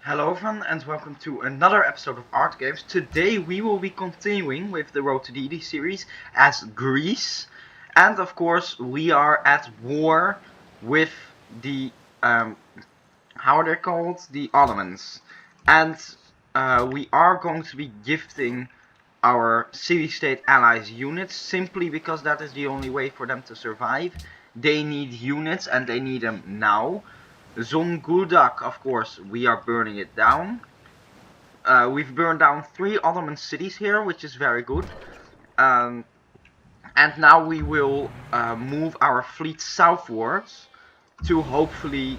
Hello everyone and welcome to another episode of Art Games. Today we will be continuing with the Road to Deity series as Greece. And of course we are at war with the, how are they called? The Ottomans. And we are going to be gifting our city-state allies units simply because that is the only way for them to survive. They need units and they need them now. Zonguldak, of course, we are burning it down. We've burned down 3 Ottoman cities here, which is very good. And now we will move our fleet southwards to hopefully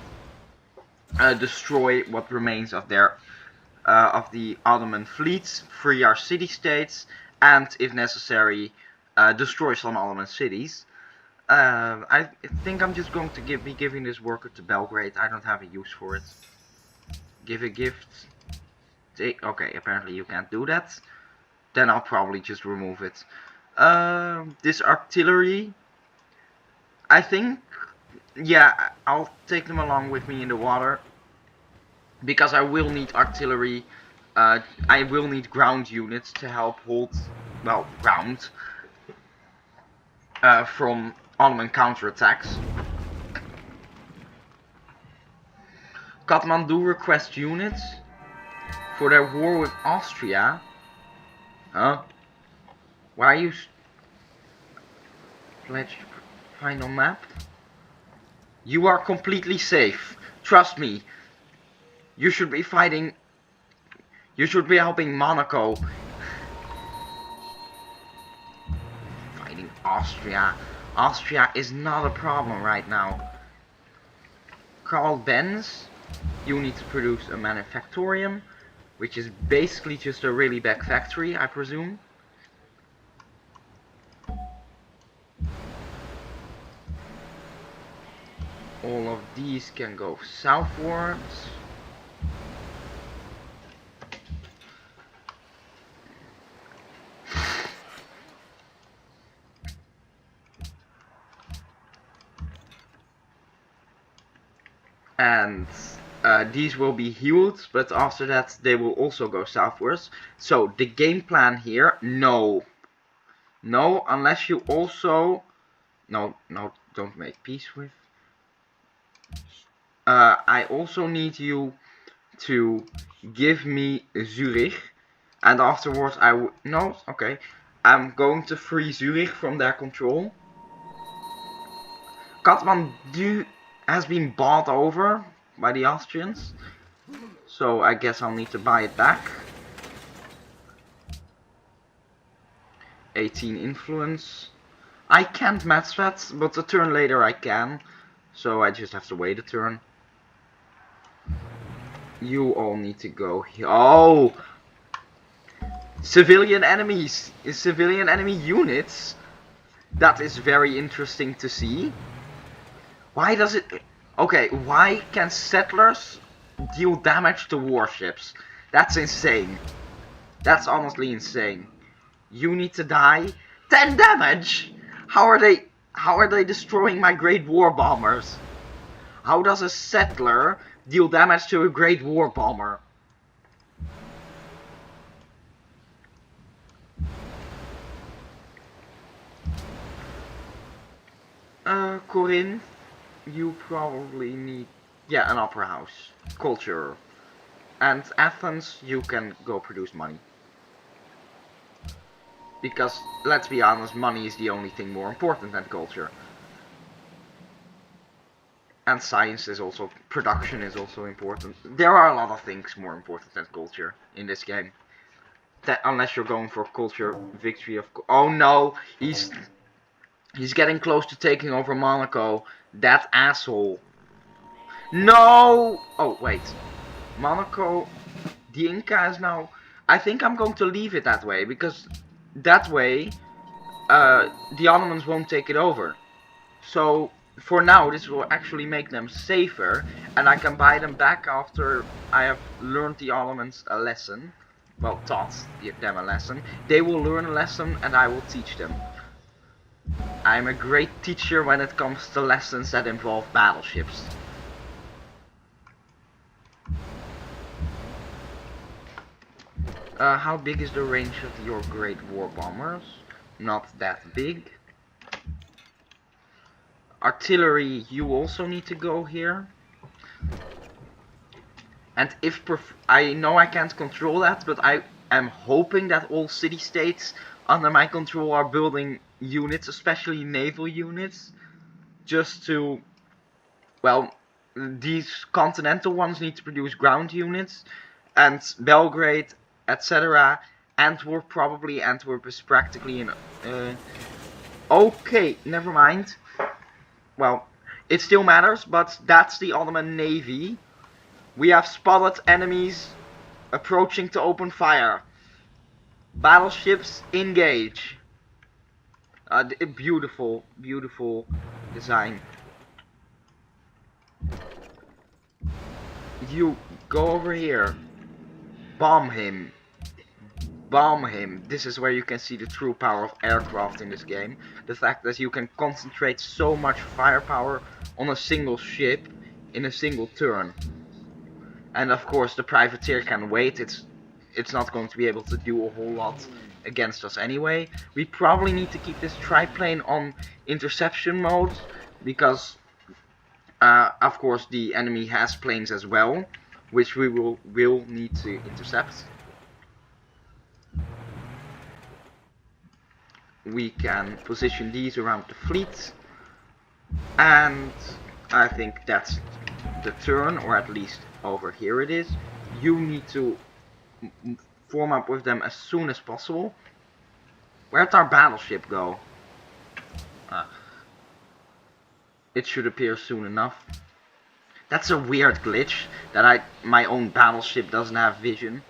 destroy what remains of the Ottoman fleets, free our city-states, and if necessary, destroy some Ottoman cities. I think I'm just going to be giving this worker to Belgrade. I don't have a use for it. Give a gift. Okay, apparently you can't do that. Then I'll probably just remove it. This artillery, I think, yeah, I'll take them along with me in the water. Because I will need artillery. I will need ground units to help hold, well, ground. From Ottoman counterattacks. Kathmandu requests units for their war with Austria. Huh? Why are you pledged final map? You are completely safe. Trust me. You should be fighting. You should be helping Monaco. Fighting Austria. Austria is not a problem right now. Karl Benz, you need to produce a manufactorium, which is basically just a really big factory, I presume. All of these can go southwards. And these will be healed, but after that they will also go southwards. So the game plan here, no, unless you also, no, don't make peace with. I also need you to give me Zurich, and afterwards no, okay, I'm going to free Zurich from their control. Kathmandu has been bought over by the Austrians, so I guess I'll need to buy it back. 18 influence. I can't match that, but a turn later I can, so I just have to wait a turn. You all need to go here. Oh! Civilian enemies! Civilian enemy units? That is very interesting to see. Why does it... Okay, why can settlers deal damage to warships? That's insane. That's honestly insane. You need to die. 10 damage? How are they destroying my Great War Bombers? How does a settler deal damage to a Great War Bomber? Corinne, you probably need, yeah, an opera house. Culture. And Athens, you can go produce money. Because, let's be honest, money is the only thing more important than culture. And science is also, production is also important. There are a lot of things more important than culture in this game. That, unless you're going for culture victory of... Oh no, he's getting close to taking over Monaco. That asshole. No! Oh, wait. Monaco, the Inca is now... I think I'm going to leave it that way, because that way the Ottomans won't take it over. So, for now, this will actually make them safer, and I can buy them back after I have learned the Ottomans a lesson. Well, taught them a lesson. They will learn a lesson, and I will teach them. I'm a great teacher when it comes to lessons that involve battleships. How big is the range of your great war bombers? Not that big. Artillery, you also need to go here. And if I know I can't control that, but I am hoping that all city-states under my control are building units, especially naval units, just to, well, these continental ones need to produce ground units, and Belgrade, etc. Antwerp is practically in. Okay, never mind. Well, it still matters, but that's the Ottoman Navy. We have spotted enemies approaching to open fire. Battleships engage. Beautiful, beautiful design. You go over here. Bomb him. Bomb him. This is where you can see the true power of aircraft in this game. The fact that you can concentrate so much firepower on a single ship in a single turn. And of course the privateer can wait. It's not going to be able to do a whole lot against us anyway. We probably need to keep this triplane on interception mode because of course the enemy has planes as well, which we will need to intercept. We can position these around the fleet, and I think that's the turn, or at least over here it is. You need to form up with them as soon as possible. Where'd our battleship go? It should appear soon enough. That's a weird glitch that my own battleship doesn't have vision.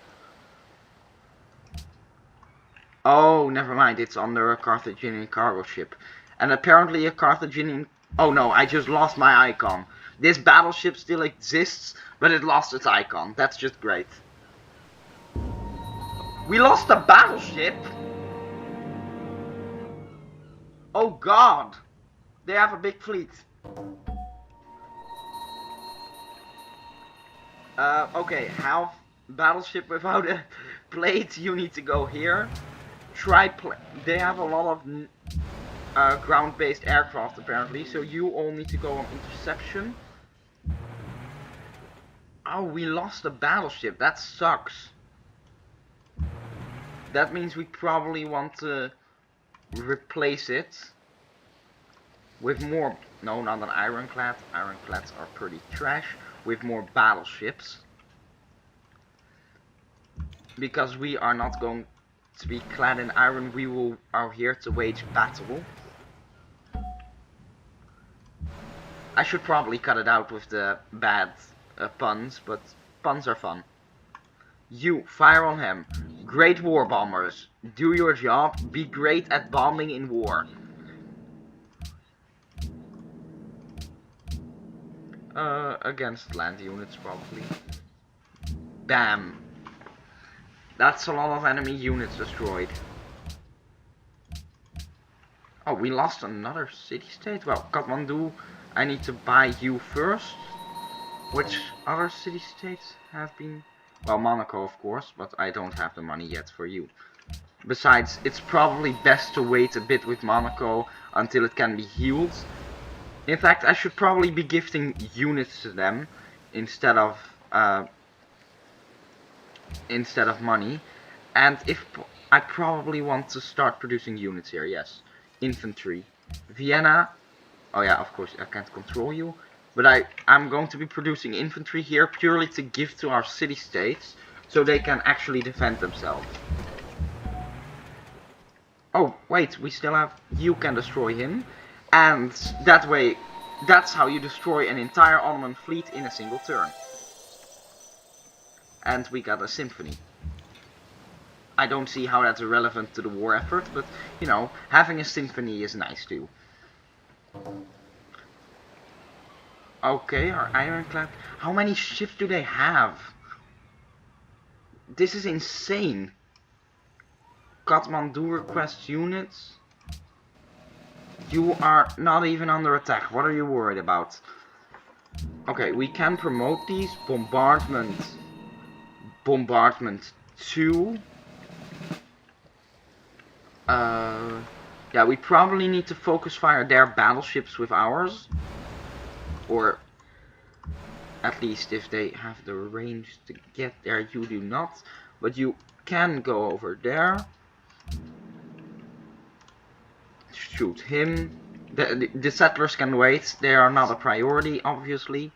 Oh, never mind, it's under a Carthaginian cargo ship. And apparently a Carthaginian... Oh no, I just lost my icon. This battleship still exists, but it lost its icon. That's just great. We lost a battleship? Oh god! They have a big fleet. Okay, half battleship without a plate, you need to go here. They have a lot of ground-based aircraft apparently, so you all need to go on interception. Oh, we lost a battleship, that sucks. That means we probably want to replace it with more, no, not an ironclad. Ironclads are pretty trash. With more battleships. Because we are not going to be clad in iron, we are here to wage battle. I should probably cut it out with the bad puns, but puns are fun. You, fire on him. Great war bombers. Do your job. Be great at bombing in war. Against land units probably. Bam. That's a lot of enemy units destroyed. Oh, we lost another city-state? Well, Kathmandu, I need to buy you first. Which other city-states have been... Well, Monaco of course, but I don't have the money yet for you. Besides, it's probably best to wait a bit with Monaco until it can be healed. In fact, I should probably be gifting units to them instead of money. And if I probably want to start producing units here, yes. Infantry. Vienna. Oh yeah, of course I can't control you. But I'm going to be producing infantry here purely to give to our city-states so they can actually defend themselves. Oh, wait, we still have... You can destroy him. And that way, that's how you destroy an entire Ottoman fleet in a single turn. And we got a symphony. I don't see how that's relevant to the war effort, but, you know, having a symphony is nice too. Okay, our ironclad. How many ships do they have? This is insane. Kathmandu requests units. You are not even under attack. What are you worried about? Okay, we can promote these. Bombardment 2. Yeah, we probably need to focus fire their battleships with ours. Or at least if they have the range to get there, you do not. But you can go over there. Shoot him. The settlers can wait. They are not a priority, obviously.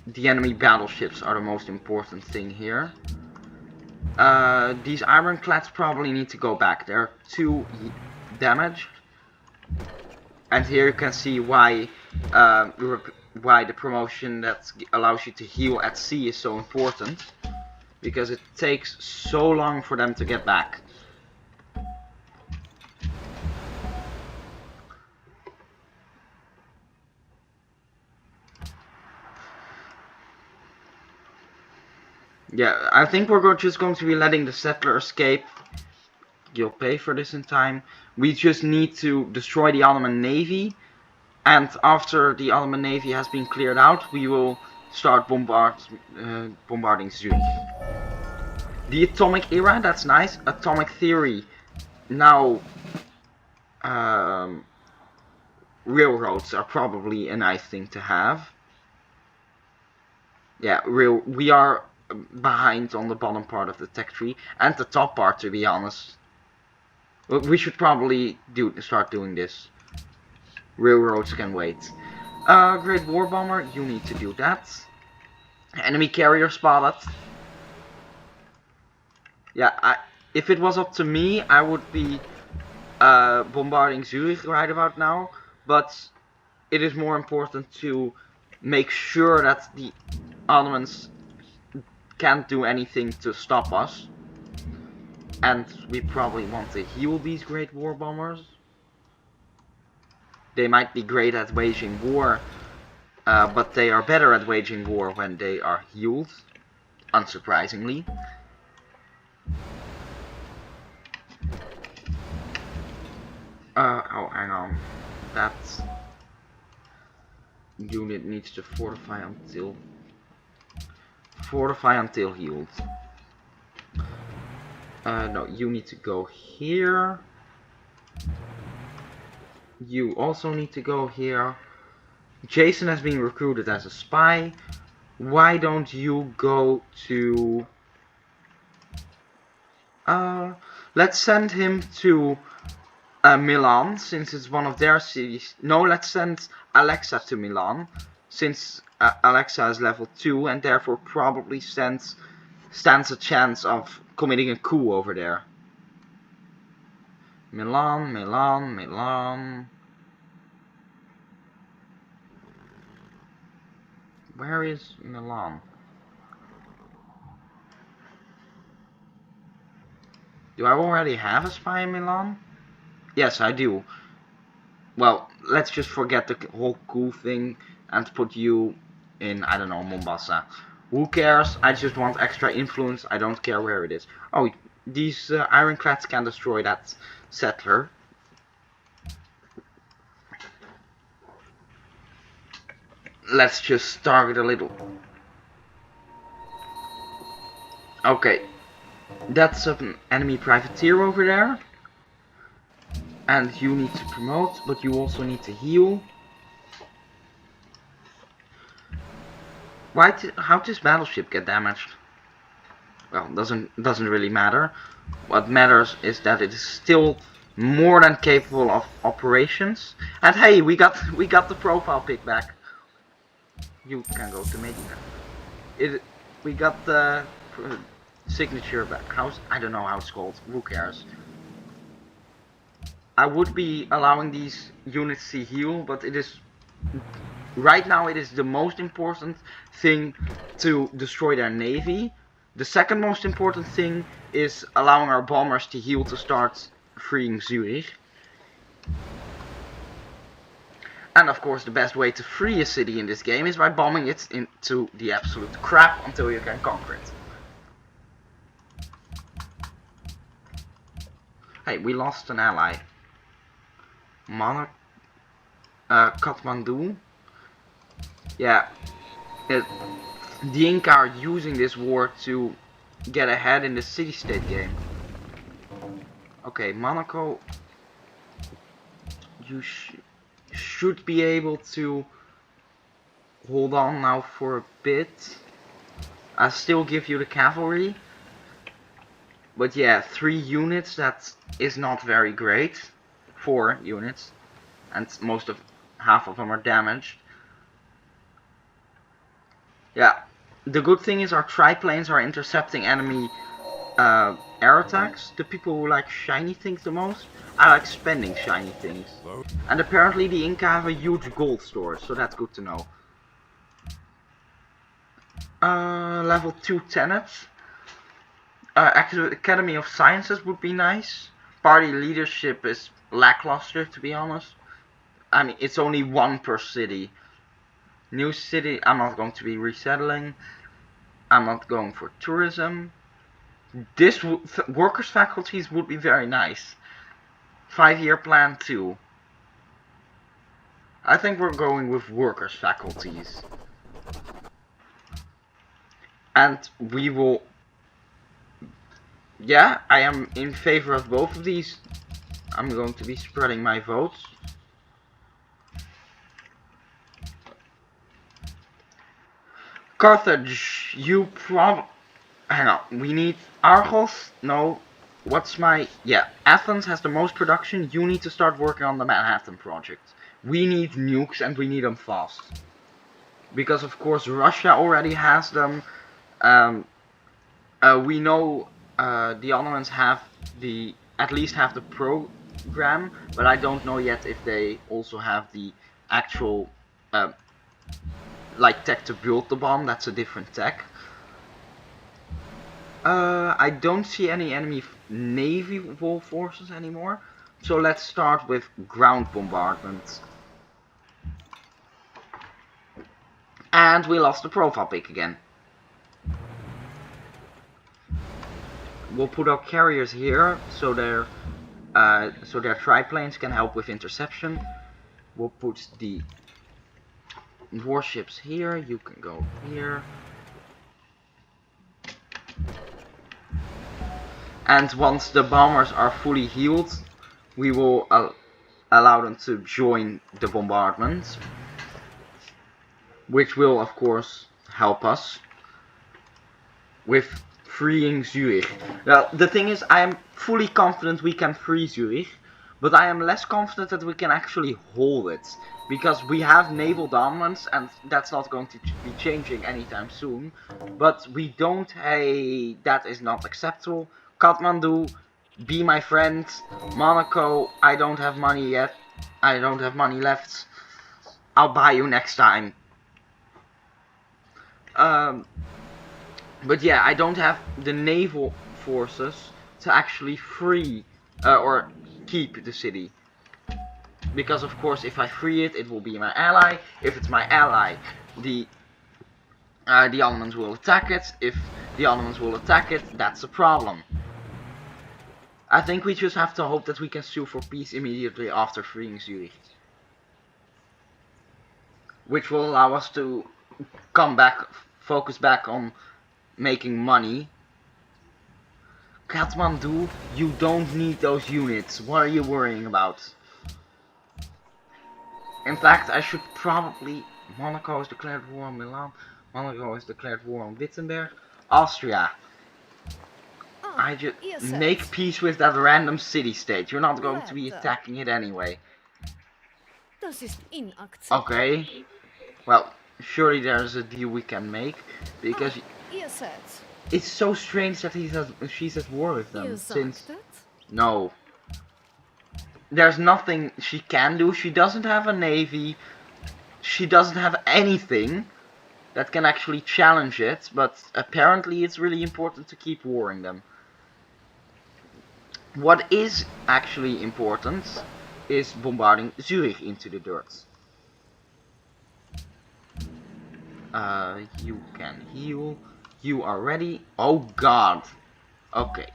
The enemy battleships are the most important thing here. These ironclads probably need to go back. They're too damaged. And here you can see why the promotion that allows you to heal at sea is so important. Because it takes so long for them to get back. Yeah, I think we're just going to be letting the settler escape. You'll pay for this in time. We just need to destroy the Ottoman Navy. And after the Ottoman Navy has been cleared out, we will start bombarding Zurich. The atomic era, that's nice. Atomic theory. Now, railroads are probably a nice thing to have. Yeah, we are behind on the bottom part of the tech tree. And the top part, to be honest. We should probably start doing this. Railroads can wait. Great War Bomber, you need to do that. Enemy carrier spotted. Yeah, if it was up to me, I would be bombarding Zurich right about now. But it is more important to make sure that the Ottomans can't do anything to stop us. And we probably want to heal these Great War Bombers. They might be great at waging war, but they are better at waging war when they are healed, unsurprisingly. Oh, hang on. That unit needs to fortify until healed. No, you need to go here. You also need to go here. Jason has been recruited as a spy. Why don't you go to... let's send him to Milan, since it's one of their cities. No, let's send Alexa to Milan, since Alexa is level 2 and therefore probably stands a chance of committing a coup over there. Milan, Milan, Milan. Where is Milan? Do I already have a spy in Milan? Yes, I do. Well, let's just forget the whole coup thing and put you in, I don't know, Mombasa. Who cares? I just want extra influence. I don't care where it is. Oh, these ironclads can destroy that settler. Let's just target a little. Okay, that's an enemy privateer over there. And you need to promote, but you also need to heal. How does battleship get damaged? Well, doesn't really matter. What matters is that it is still more than capable of operations. And hey, we got the profile pic back. You can go to Medina. We got the signature back. I don't know how it's called. Who cares? I would be allowing these units to heal, but it is right now it is the most important thing to destroy their navy. The second most important thing is allowing our bombers to heal to start freeing Zurich. And of course the best way to free a city in this game is by bombing it into the absolute crap until you can conquer it. Hey, we lost an ally. Kathmandu. Yeah, the Inca are using this war to get ahead in the city-state game. Okay, Monaco, you should be able to hold on now for a bit. I still give you the cavalry. But yeah, 3 units, that is not very great. 4 units. And half of them are damaged. Yeah, the good thing is our triplanes are intercepting enemy air attacks. The people who like shiny things the most, I like spending shiny things. And apparently the Inca have a huge gold store, so that's good to know. Level 2 tenets. Academy of Sciences would be nice. Party leadership is lackluster, to be honest. I mean, it's only 1 per city. New city, I'm not going to be resettling. I'm not going for tourism. This workers' faculties would be very nice. 5-year plan too. I think we're going with workers' faculties. And we will... Yeah, I am in favor of both of these. I'm going to be spreading my votes. Carthage, you hang on, we need Argos? No. What's my... Yeah, Athens has the most production. You need to start working on the Manhattan project. We need nukes and we need them fast. Because of course Russia already has them. We know the Ottomans have at least have the program, but I don't know yet if they also have the actual like tech to build the bomb. That's a different tech. I don't see any enemy naval forces anymore, so let's start with ground bombardment. And we lost the profile pick again. We'll put our carriers here so their triplanes can help with interception. We'll put the warships here. You can go here. And once the bombers are fully healed, we will allow them to join the bombardment, which will of course help us with freeing Zurich. Now, the thing is, I am fully confident we can free Zurich, but I am less confident that we can actually hold it, because we have naval dominance, and that's not going to be changing anytime soon. But we don't. Hey, that is not acceptable. Kathmandu, be my friend. Monaco, I don't have money yet. I don't have money left. I'll buy you next time. But yeah, I don't have the naval forces to actually free or keep the city. Because of course, if I free it, it will be my ally. If it's my ally, the Ottomans will attack it. If the Ottomans will attack it, that's a problem. I think we just have to hope that we can sue for peace immediately after freeing Zurich. Which will allow us to come back, focus back on making money. Kathmandu, you don't need those units. What are you worrying about? In fact, I should probably... Monaco has declared war on Milan. Monaco has declared war on Wittenberg. Austria. I just make peace with that random city-state. You're not going to be attacking it anyway. Okay. Well, surely there's a deal we can make, because it's so strange that she's at war with them since... No. There's nothing she can do. She doesn't have a navy. She doesn't have anything that can actually challenge it, but apparently it's really important to keep warring them. What is actually important is bombarding Zurich into the dirt. You can heal. You are ready. Oh god. Okay.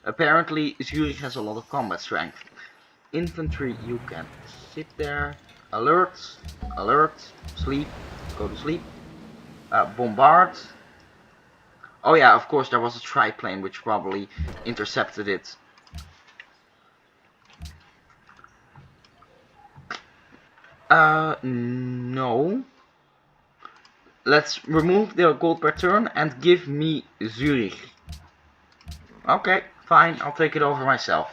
Apparently Zurich has a lot of combat strength. Infantry, you can sit there. Alert. Alert. Sleep. Go to sleep. Bombard. Oh yeah, of course there was a triplane which probably intercepted it. No. Let's remove the gold per turn and give me Zurich. Okay, fine, I'll take it over myself.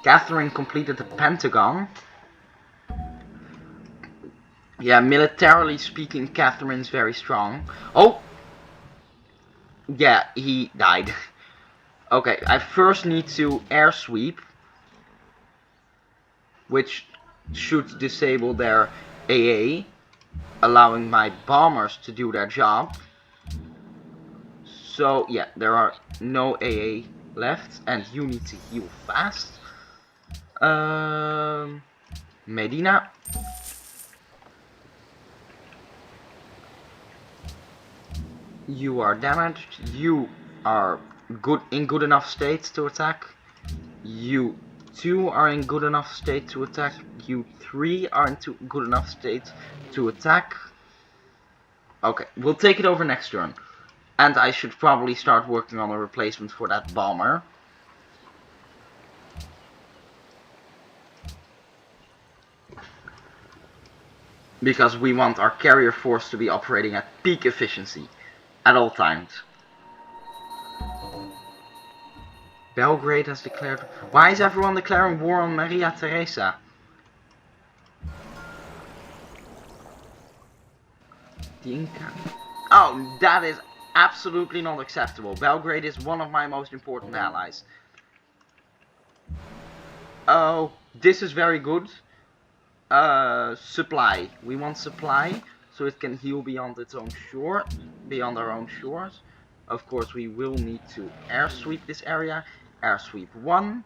Catherine completed the Pentagon. Yeah, militarily speaking, Catherine's very strong. Oh! Yeah, he died. Okay, I first need to air sweep, which should disable their AA, allowing my bombers to do their job. So yeah, there are no AA left, and you need to heal fast. Medina. You are damaged. You are in good enough state to attack. You 2 are in good enough state to attack. You 3 are in good enough state to attack. Okay, we'll take it over next turn. And I should probably start working on a replacement for that bomber. Because we want our carrier force to be operating at peak efficiency at all times. Belgrade has declared... Why is everyone declaring war on Maria Theresa? The Inca... Oh, that is absolutely not acceptable. Belgrade is one of my most important allies. Oh, this is very good. Supply. We want supply, so it can heal beyond its own shore, beyond our own shores. Of course, we will need to air sweep this area. Air sweep 1.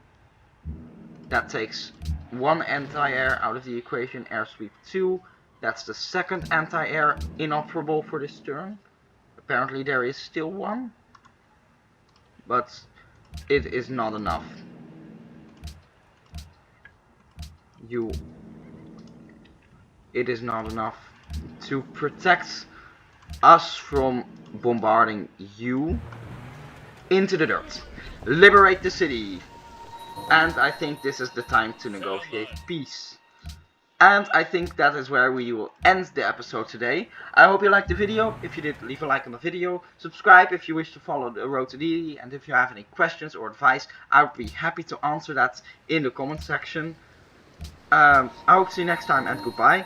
That takes 1 anti-air out of the equation. Air sweep 2. That's the second anti-air inoperable for this turn. Apparently there is still one, but it is not enough. It is not enough to protect us from bombarding you. Into the dirt. Liberate the city. And I think this is the time to negotiate peace. And I think that is where we will end the episode today. I hope you liked the video. If you did, leave a like on the video. Subscribe if you wish to follow the Road to Deity. And if you have any questions or advice, I would be happy to answer that in the comment section. I hope to see you next time, and goodbye.